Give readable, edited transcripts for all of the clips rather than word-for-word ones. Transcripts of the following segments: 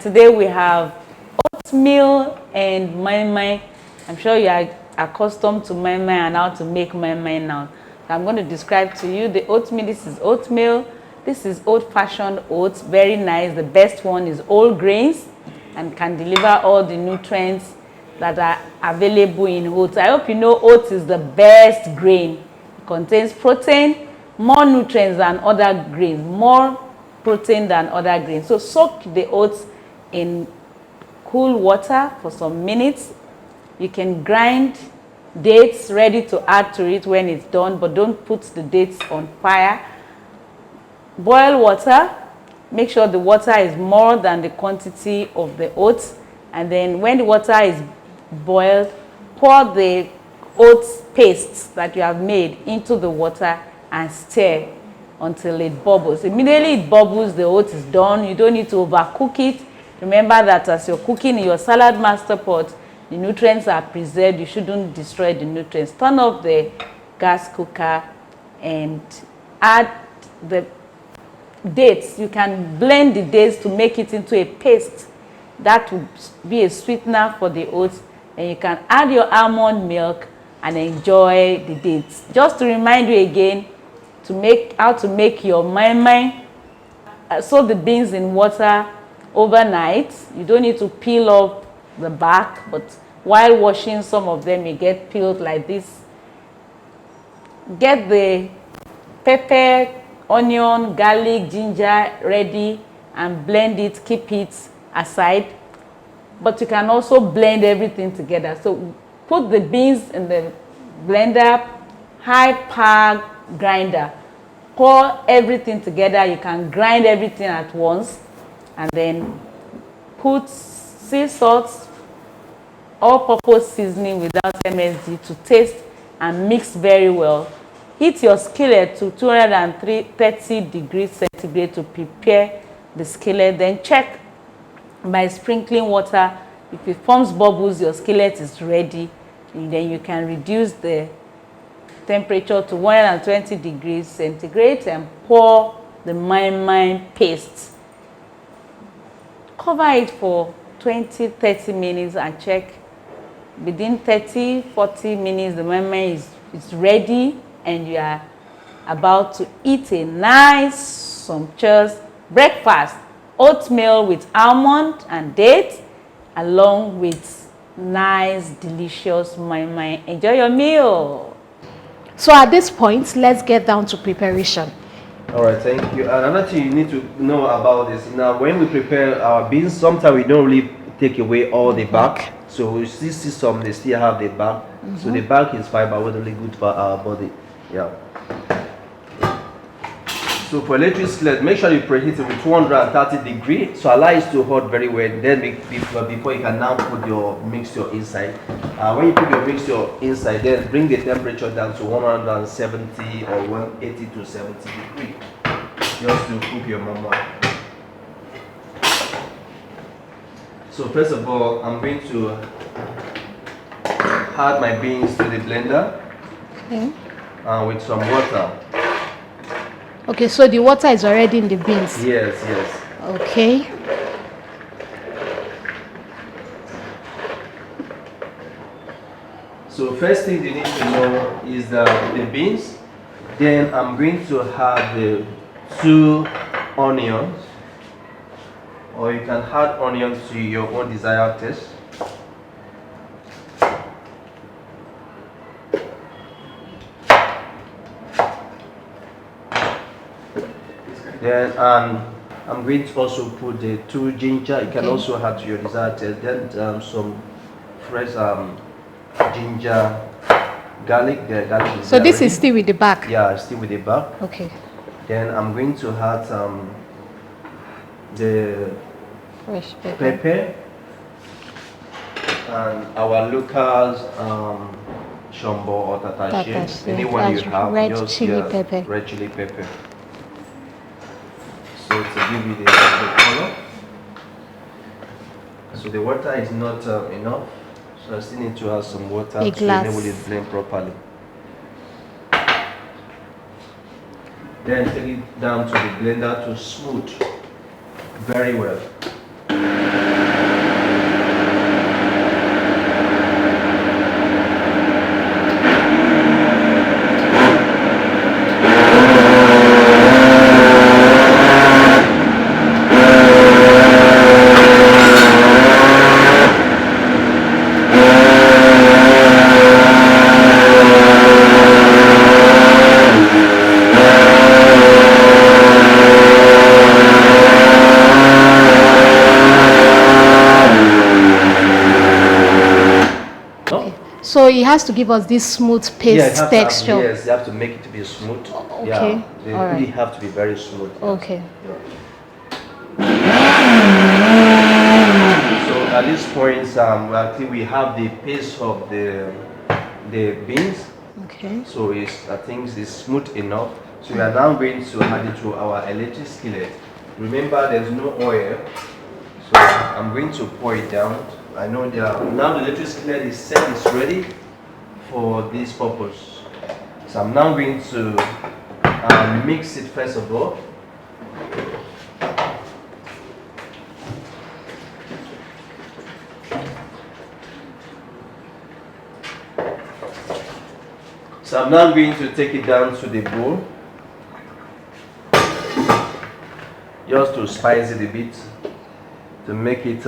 today we have oatmeal and mai. I'm sure you are accustomed to mai and how to make mai now. So I'm going to describe to you the oatmeal. This is oatmeal. This is old-fashioned oats, very nice. The best one is whole grains and can deliver all the nutrients that are available in oats. I hope you know oats is the best grain. It contains protein, more nutrients than other grains, more protein than other grains. So soak the oats in cool water for some minutes. You can grind dates ready to add to it when it's done, but don't put the dates on fire. Boil water. Make sure the water is more than the quantity of the oats, and then when the water is boiled, pour the oats paste that you have made into the water and stir until it bubbles. Immediately it bubbles, the oat is done. You don't need to overcook it. Remember that as you're cooking in your salad master pot, the nutrients are preserved. You shouldn't destroy the nutrients. Turn off the gas cooker and add the dates. You can blend the dates to make it into a paste that will be a sweetener for the oats, and you can add your almond milk and enjoy the dates. Just to remind you again, to make how to make your mai. Soak the beans in water overnight. You don't need to peel off the back, but while washing, some of them may get peeled like this. Get the pepper, onion, garlic, ginger ready and blend it. Keep it aside, but you can also blend everything together. So put the beans in the blender, high power grinder, pour everything together. You can grind everything at once, and then put sea salt, all-purpose seasoning without MSG to taste and mix very well. Heat your skillet to 230 degrees centigrade to prepare the skillet. Then check by sprinkling water. If it forms bubbles, your skillet is ready. And then you can reduce the temperature to 120 degrees centigrade and pour the mai paste. Cover it for 20-30 minutes and check. Within 30-40 minutes, the mai is ready, and you are about to eat a nice, sumptuous breakfast. Oatmeal with almond and dates, along with nice, delicious mai. Enjoy your meal. So at this point, let's get down to preparation. All right, thank you. Another thing you need to know about this, now when we prepare our beans, sometimes we don't really take away all the bark. So we still see some, they still have the bark. So the bark is fiber, was really good for our body. Yeah. So for electric skillet, make sure you preheat it with 230 degrees. So allow it to hot very well. Then before you can now put your mixture inside. When you put your mixture inside, then bring the temperature down to 170 or 180 to 70 degrees. Just to cook your mama. So first of all, I'm going to add my beans to the blender with some water. Okay, so the water is already in the beans. Yes. Okay. So first thing you need to know is the beans. Then I'm going to add the 2 onions, or you can add onions to your own desired taste. Then I'm going to also put the 2 ginger. You can also add to your desired taste. Then some fresh ginger, garlic. So this is still with the back? Yeah, still with the back. Okay. Then I'm going to add the Fresh pepper and our local shombo or tatache. Anyone you have, red just chili pepper. Red chili pepper. So to give you the color. So the water is not enough. So I still need to add some water to enable it to blend properly. Then take it down to the blender to smooth very well. So it has to give us this smooth paste texture. Yes, you have to make it to be smooth. Okay. Yeah, they All really right. have to be very smooth. Okay. Yeah. So at this point, actually we have the paste of the beans. Okay. So I think it's smooth enough. So we are now going to add it to our electric skillet. Remember, there's no oil. So I'm going to pour it down. I know now the electric skillet is set, it's ready for this purpose. So I'm now going to mix it first of all. So I'm now going to take it down to the bowl, just to spice it a bit, to make it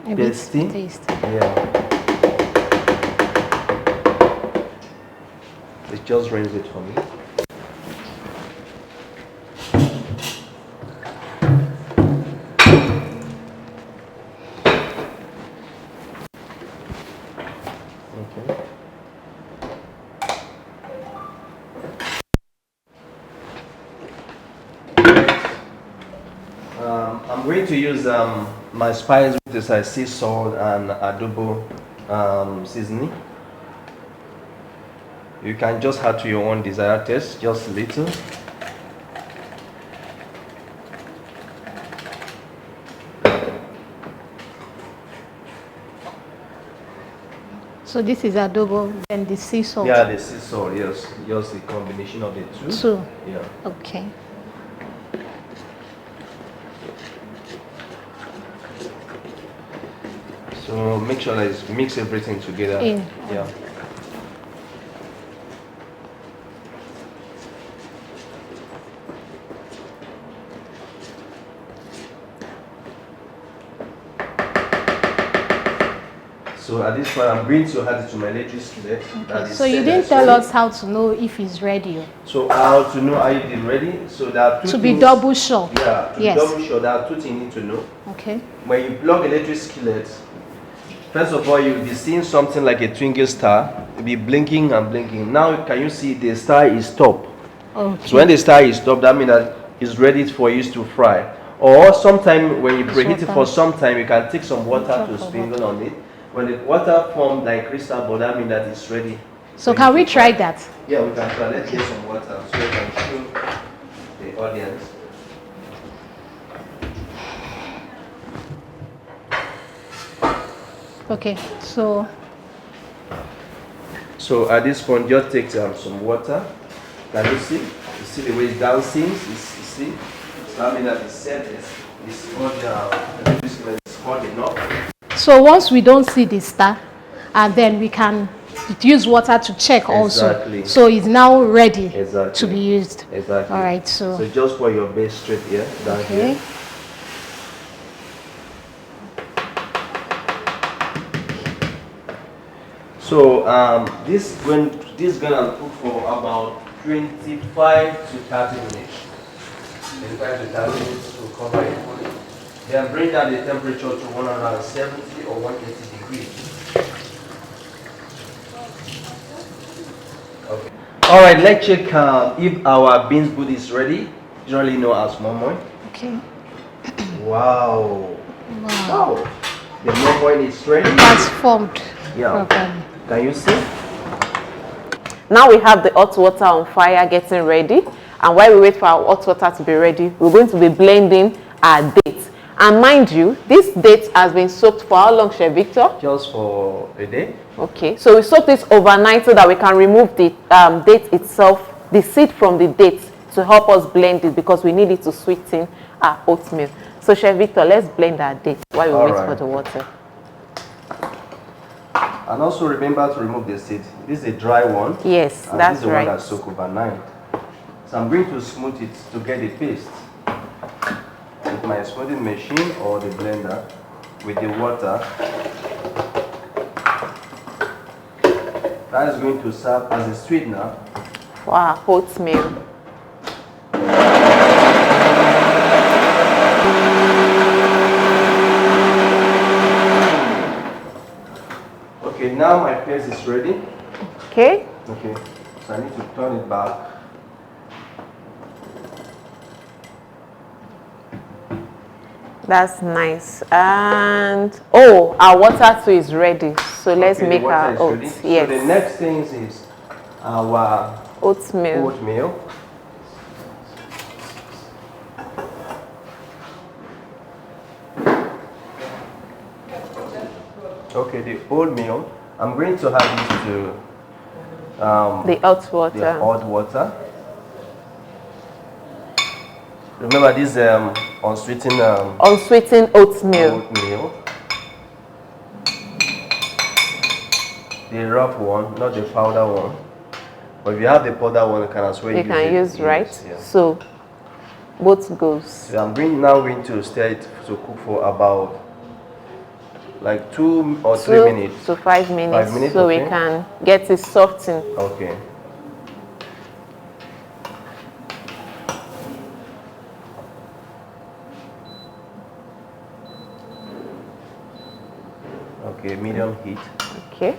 tasty. Yeah. It just rinse it for me. Okay. I'm going to use my spice, which is sea salt and adobo seasoning. You can just add to your own desired taste, just a little. So this is adobo and the sea salt. Yeah, the sea salt, yes. Just the combination of the two. Yeah. Okay. So make sure that you mix everything together. Yeah. So at this point, I'm going to add it to my electric skillet. Okay. So you didn't tell us how to know if it's ready. So how to know are you ready? So there are two to things, be double sure. Yeah, yes. Double sure. There are two things you need to know. Okay. When you plug the electric skillet, first of all, you'll be seeing something like a twinkle star. It'll be blinking and blinking. Now, can you see the star is top? Okay. So when the star is top, that means that it's ready for you to fry. Or sometime when you preheat it for some time, you can take some water to sprinkle on it. When the water forms like crystal ball, that means that it's ready. So can we try that? Yeah, we can try. Let's get some water so we can show the audience. Okay, so at this point, just take some water. Can you see? You see the way it's dancing? You see? So that means that the set is hot enough. So once we don't see the star, and then we can use water to check also. Exactly. So it's now ready Exactly. to be used. Exactly. All right, so just pour your base straight here, down here. So this is gonna cook for about 25 to 30 minutes. 25 to 30 minutes to cover it fully. Then bring down the temperature to 170 or 180 degrees. Okay. All right, let's check if our beans booty is ready. Generally known as momoy. okay. Wow. Wow. The momoy is ready. That's formed Yeah. properly. Can you see? Now we have the hot water on fire getting ready, and while we wait for our hot water to be ready, we're going to be blending our dates. And mind you, this date has been soaked for how long, Chef Victor? Just for a day. Okay, so we soak this overnight so that we can remove the date itself, the seed from the date, to help us blend it because we need it to sweeten our oatmeal. So Chef Victor, let's blend our date while we wait for the water. And also remember to remove the seed. This is a dry one. Yes, and that's this is the right. one that soak overnight. So I'm going to smooth it to get the paste with my smoothing machine or the blender with the water. That is going to serve as a sweetener For our oatmeal. Okay, now now my paste is ready. Okay. Okay, so I need to turn it back. That's nice. And oh, our water too is ready. So let's Okay, make the water our is ready. oats. So Yes. the next thing is our Oatmeal. oatmeal. Okay, the oatmeal. I'm going to add this to The hot water. the hot water. Remember this unsweetened Unsweetened oatmeal. oatmeal. The rough one, not the powder one. But if you have the powder one, you can as well You can it. use, right? Yes, yeah. So both goes. So I'm now going to stir it to cook for about like 2 or 3 2 minutes. to 5 minutes. 5 minutes, so we okay. can get it softened. Okay. Okay, medium heat. Okay.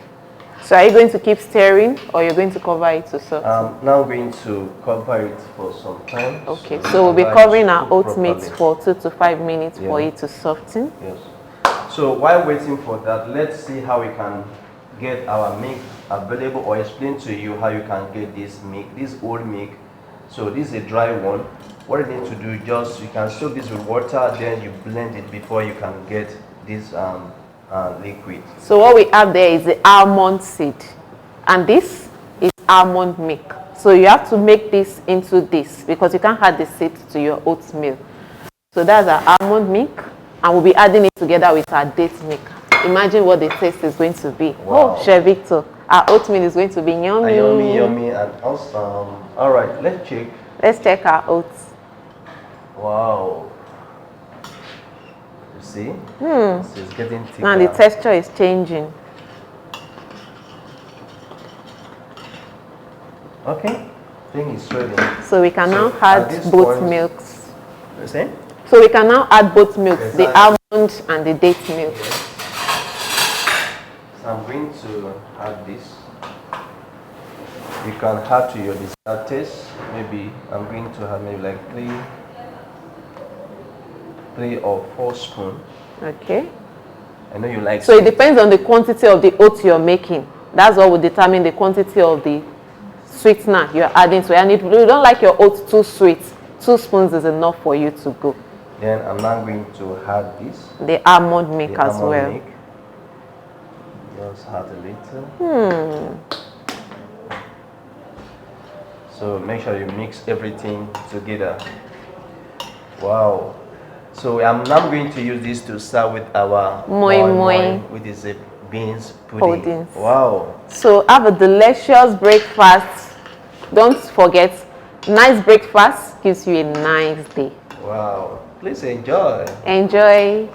So are you going to keep stirring or you're going to cover it to soften? I'm now going to cover it for some time. Okay, so we'll be allow it covering to our cook oat meat properly. for 2 to 5 minutes for Yeah. it to soften. Yes. So while waiting for that, let's see how we can get our milk available, or explain to you how you can get this milk, this old milk. So this is a dry one. What you need to do, just you can soak this with water, then you blend it before you can get this liquid. So what we have there is the almond seed, and this is almond milk. So you have to make this into this because you can't add the seed to your oatmeal. So that's our almond milk, and we'll be adding it together with our date milk. Imagine what the taste is going to be. Wow. Oh, Chef Victor, our oatmeal is going to be yummy. Yummy, yummy, and awesome. All right, let's check. Let's check our oats. Wow. You see? It's getting thicker. Now the texture is changing. Okay, I think it's ready. So we can now at add this both point- milks. You see? So we can now add both milks, the Exactly. almond and the date milk. So I'm going to add this. You can add to your desired taste. Maybe I'm going to have maybe like 3 or 4 spoons. Okay. I know you like. So it depends on the quantity of the oats you're making. That's what will determine the quantity of the sweetener you're adding to it. And if you don't like your oats too sweet, 2 spoons is enough for you to go. Then I'm now going to add this. The almond milk the as almond well. milk. Just add a little. So make sure you mix everything together. Wow. So I'm now going to use this to serve with our Moi moi. which is a beans pudding. Puddings. Wow. So have a delicious breakfast. Don't forget, nice breakfast gives you a nice day. Wow. Please enjoy. Enjoy.